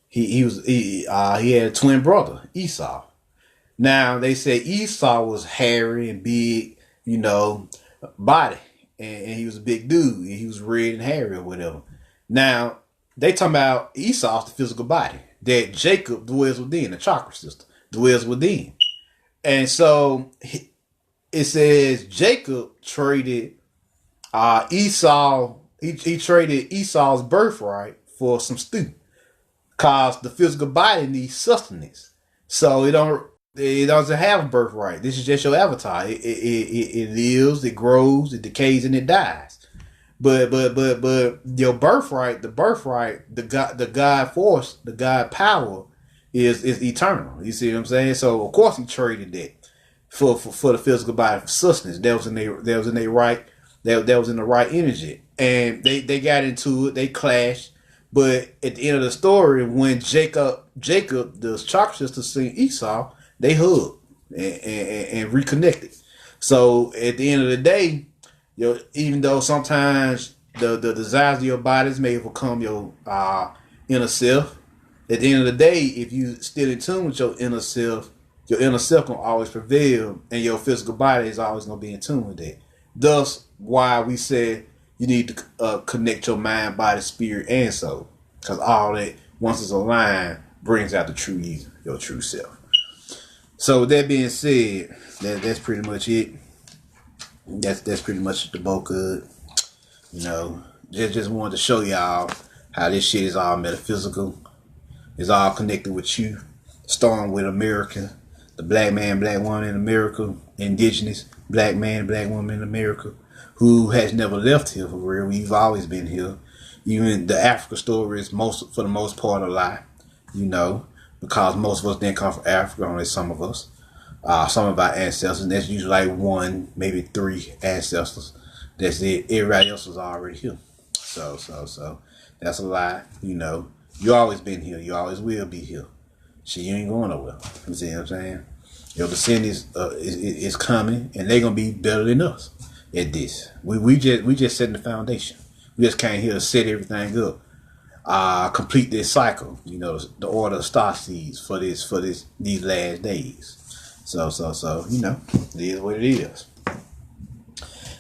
he had a twin brother, Esau. Now they say Esau was hairy and big, body. And he was a big dude, and he was red and hairy or whatever. Now, they talking about Esau's the physical body that Jacob dwells within, the chakra system dwells within. And so it says Jacob traded Esau, he traded Esau's birthright for some stew, cause the physical body needs sustenance. So it doesn't have a birthright. This is just your avatar. It lives, it grows, it decays, and it dies. But your birthright, the God force, the God power is eternal. You see what I'm saying? So of course he traded that for the physical body for sustenance. That was in the right energy. And they got into it, they clashed. But at the end of the story, when Jacob, the chakra sister, seen Esau, they hugged and reconnected. So at the end of the day, even though sometimes the desires of your bodies may overcome your inner self, at the end of the day, if you still in tune with your inner self can always prevail, and your physical body is always going to be in tune with that. Thus, why we said you need to connect your mind, body, spirit, and soul, because all that, once it's aligned, brings out the true you, your true self. So with that being said, that's pretty much it. That's pretty much the bulk of it. You know, just wanted to show y'all how this shit is all metaphysical. It's all connected with you. Starting with America, the black man, black woman in America, indigenous black man, black woman in America, who has never left here for real. We've always been here. Even the Africa story is for the most part, a lie. You know, because most of us didn't come from Africa, only some of us. Some of our ancestors, and that's usually like one, maybe three ancestors. That's it. Everybody else was already here. So that's a lie. You know, you always been here. You always will be here. Shit, you ain't going nowhere. You see what I'm saying? Your descendants is coming, and they're gonna be better than us at this. We just setting the foundation. We just came here to set everything up. Complete this cycle. You know, the order of star seeds for these last days. So you know, it is what it is.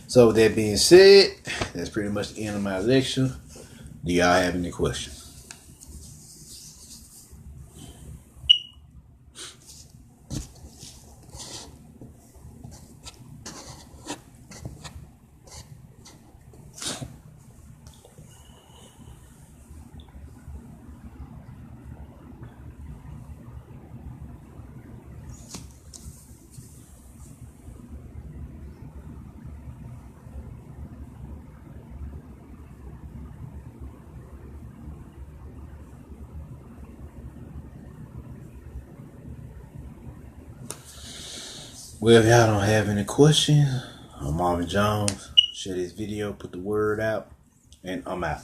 So with that being said, that's pretty much the end of my lecture. Do y'all have any questions? Well, if y'all don't have any questions, I'm Marvin Jones. Share this video, put the word out, and I'm out.